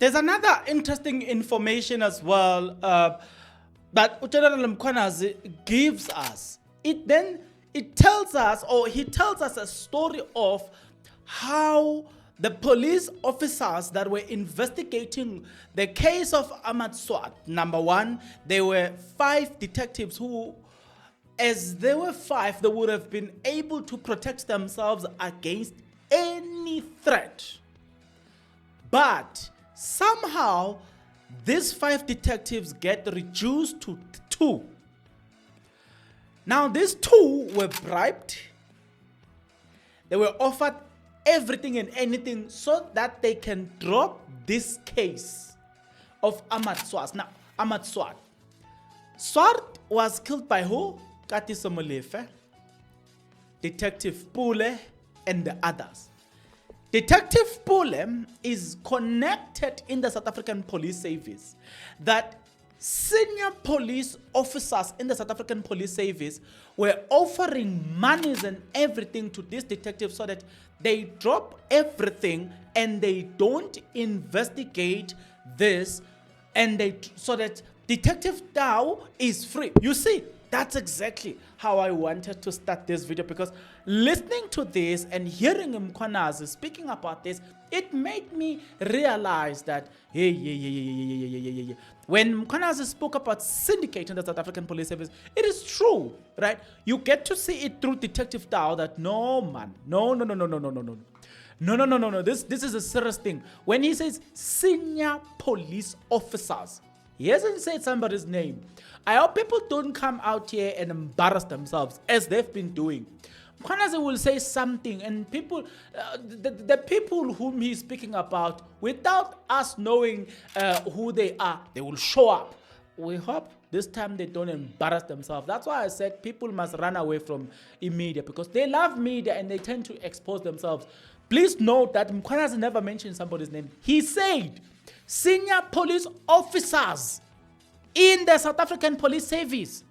There's another interesting information as well that General Mkhwanazi gives us. He tells us a story of how the police officers that were investigating the case of Ahmad Swat, number one, there were 5 detectives who, as there were 5, they would have been able to protect themselves against any threat. But somehow, these 5 detectives get reduced to 2. Now, these 2 were bribed. They were offered everything and anything so that they can drop this case of Ahmad Swat. Now, Ahmad Swat. Swat was killed by who? Kati Somolefe, Detective Pule, and the others. Detective Pule is connected in the South African Police Service that senior police officers in the South African Police Service were offering monies and everything to these detectives so that they drop everything and they don't investigate this, and so that Detective Tao is free. You see, that's exactly how I wanted to start this video, because listening to this and hearing Mkhwanazi speaking about this, it made me realize that, when Mkhwanazi spoke about Syndicate in the South African Police Service, it is true, right? You get to see it through Detective Tao that no, man, no. This is a serious thing. When he says senior police officers, he hasn't said somebody's name. I hope people don't come out here and embarrass themselves as they've been doing. Mkhwanazi will say something, and people, the people whom he's speaking about, without us knowing who they are, they will show up. We hope this time they don't embarrass themselves. That's why I said people must run away from media, because they love media and they tend to expose themselves. Please note that Mkhwanazi never mentioned somebody's name. He said senior police officers in the South African Police Service.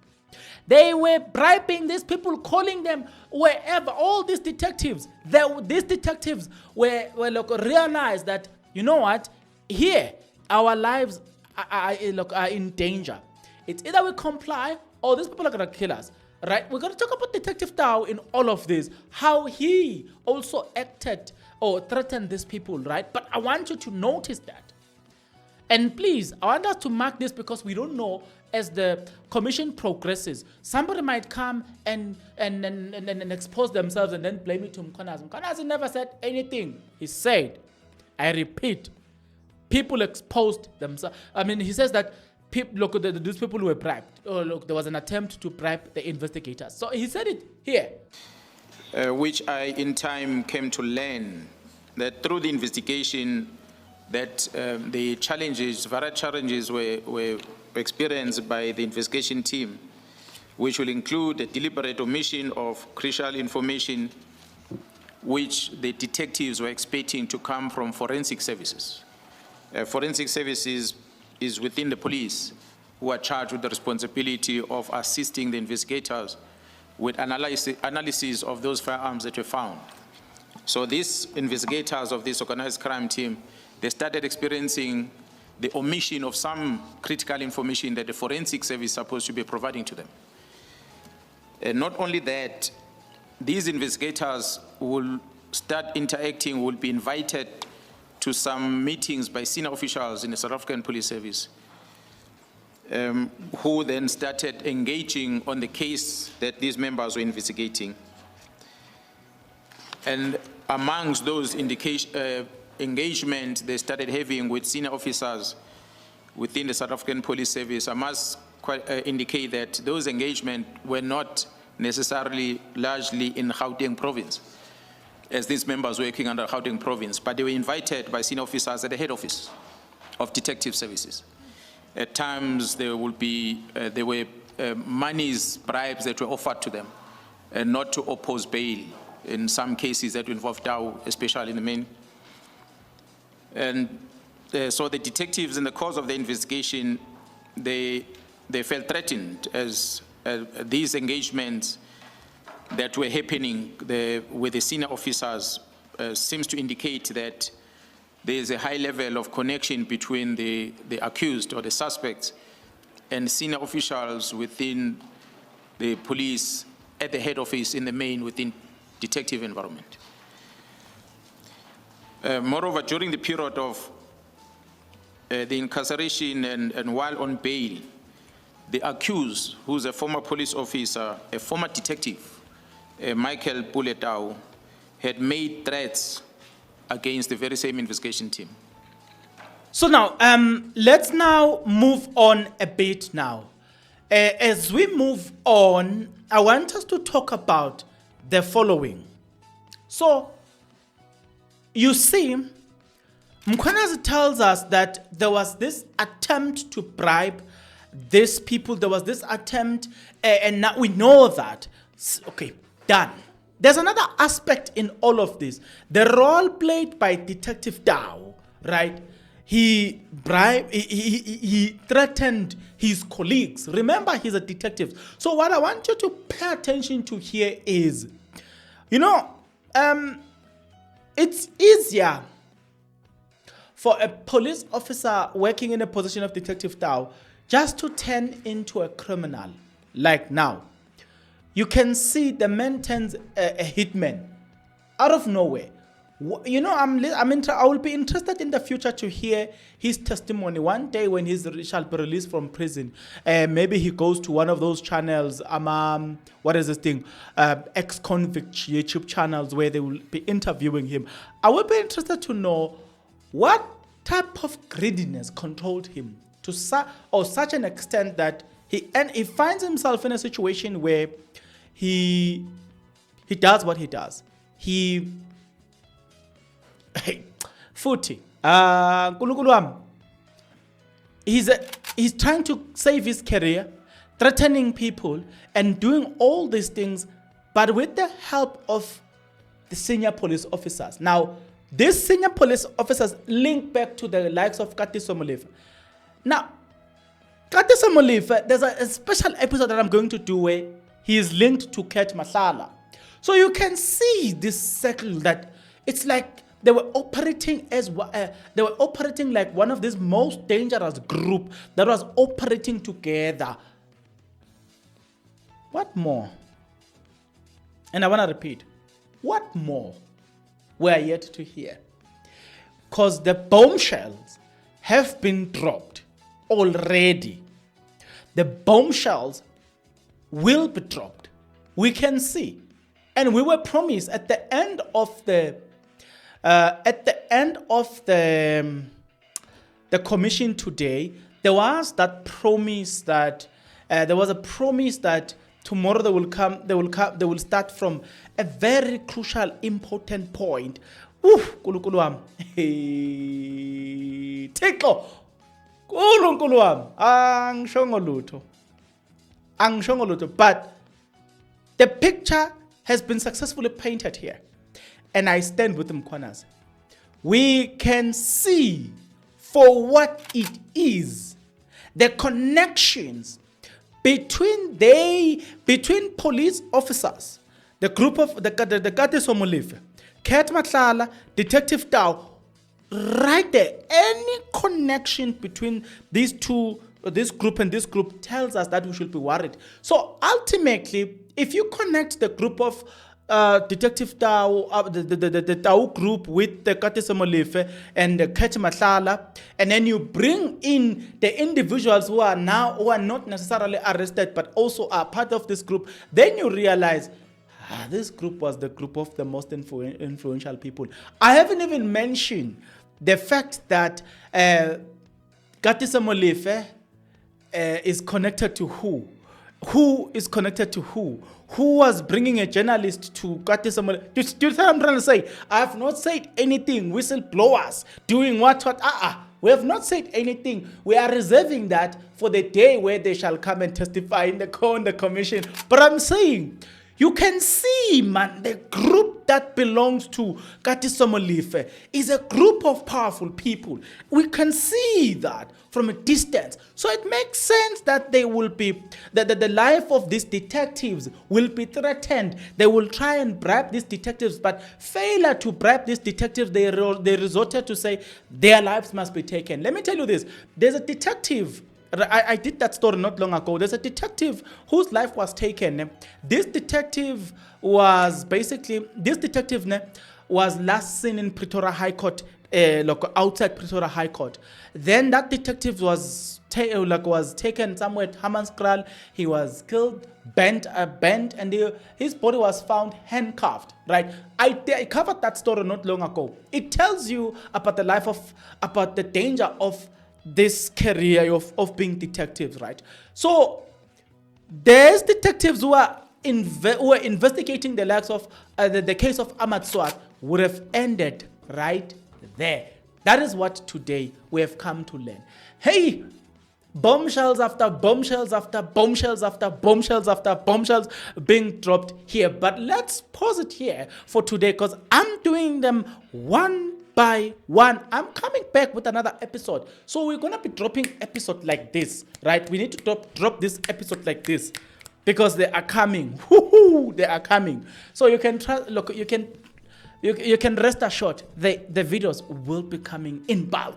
They were bribing these people, calling them wherever. All these detectives, these detectives were realized that, you know what, here our lives are in danger. It's either we comply or these people are gonna kill us. Right? We're gonna talk about Detective Tao in all of this, how he also acted or threatened these people, right? But I want you to notice that. And please, I want us to mark this, because we don't know, as the commission progresses, somebody might come and expose themselves and then blame it to Mkhwanazi. Mkhwanazi never said anything. He said, I repeat, people exposed themselves. I mean, he says that these people were bribed. Oh, look, there was an attempt to bribe the investigators. So he said it here. Which I in time came to learn that through the investigation that the challenges, various challenges were experienced by the investigation team, which will include a deliberate omission of crucial information which the detectives were expecting to come from forensic services. Forensic services is within the police, who are charged with the responsibility of assisting the investigators with analysis of those firearms that were found. So these investigators of this organized crime team, they started experiencing the omission of some critical information that the forensic service is supposed to be providing to them. And not only that, these investigators will start interacting, will be invited to some meetings by senior officials in the South African Police Service, who then started engaging on the case that these members were investigating. And amongst those engagement they started having with senior officers within the South African Police Service, I must indicate that those engagements were not necessarily largely in Gauteng province, as these members were working under Gauteng province, but they were invited by senior officers at the head office of detective services. At times there were monies, bribes that were offered to them, and not to oppose bail in some cases that involved Tao, especially in the main. And so the detectives, in the course of the investigation, they felt threatened, as these engagements that were happening with the senior officers seems to indicate that there is a high level of connection between the accused or the suspects and senior officials within the police at the head office in the main within detective environment. Moreover, during the period of the incarceration and while on bail, the accused, who's a former police officer, a former detective, Michael Puletau, had made threats against the very same investigation team. So now, let's now move on a bit now. As we move on, I want us to talk about the following. So, you see, Mkhwanazi tells us that there was this attempt to bribe these people, there was this attempt, and now we know that. Okay, done. There's another aspect in all of this. The role played by Detective Dow, right? He threatened his colleagues. Remember, he's a detective. So what I want you to pay attention to here is, it's easier for a police officer working in a position of Detective Dow just to turn into a criminal. Like now, you can see the man turns a hitman out of nowhere. I will be interested in the future to hear his testimony. One day when he shall be released from prison, maybe he goes to one of those channels, what is this thing, ex-convict YouTube channels where they will be interviewing him. I will be interested to know what type of greediness controlled him to such an extent that he finds himself in a situation where he does what he does. He's trying to save his career, threatening people and doing all these things, but with the help of the senior police officers. Now, these senior police officers link back to the likes of Katiso Molefe. Now, Katiso Molefe, there's a special episode that I'm going to do where he is linked to Ket Masala. So you can see this circle that it's like they were operating like one of these most dangerous group that was operating together. What more? And I want to repeat, what more we are yet to hear? Because the bombshells have been dropped already. The bombshells will be dropped. We can see. And we were promised at the end of the commission today, there was a promise that tomorrow they will start from a very crucial, important point. Nkulunkulu wami. Thixo. Nkulunkulu wami. Angishongo lutho. But the picture has been successfully painted here. And I stand with Mkhwanazi. We can see for what it is, the connections between police officers, the group of the Katiso Molefe, Ket Matlala, Detective Dow, right there. Any connection between these two, this group and this group, tells us that we should be worried. So ultimately, if you connect the group of Detective Dow, the Dow group with the Katiso Molefe and the Ket Matlala, and then you bring in the individuals who are not necessarily arrested but also are part of this group, then you realize this group was the group of the most influential people. I haven't even mentioned the fact that Katiso Molefe is connected to who? Who is connected to who? Who was bringing a journalist to Katiso Molefe? Do you know what I'm trying to say? I have not said anything. Whistleblowers doing what? We have not said anything. We are reserving that for the day where they shall come and testify in the commission. But I'm saying, You can see, man, the group that belongs to Katiso Molefe is a group of powerful people. We can see that from a distance. So it makes sense that they will be, that the life of these detectives will be threatened. They will try and bribe these detectives, but failure to bribe these detectives, they resorted to say their lives must be taken. Let me tell you this. There's a detective. I did that story not long ago. There's a detective whose life was taken. This detective was last seen in Pretoria High Court, outside Pretoria High Court. Then that detective was taken somewhere at Hammanskraal. He was killed, bent, and his body was found handcuffed. Right? I covered that story not long ago. It tells you about the danger of this career of being detectives, right? So there's detectives who are investigating the likes of the case of Ahmad Swat would have ended right there. That is what today we have come to learn. Hey, bombshells after bombshells after bombshells after bombshells after bombshells being dropped here. But let's pause it here for today because I'm doing them one by one. I'm coming back with another episode. So we're going to be dropping episode like this, right? We need to drop this episode like this because they are coming. Woohoo! They are coming. So you can you can rest assured the videos will be coming in bulk.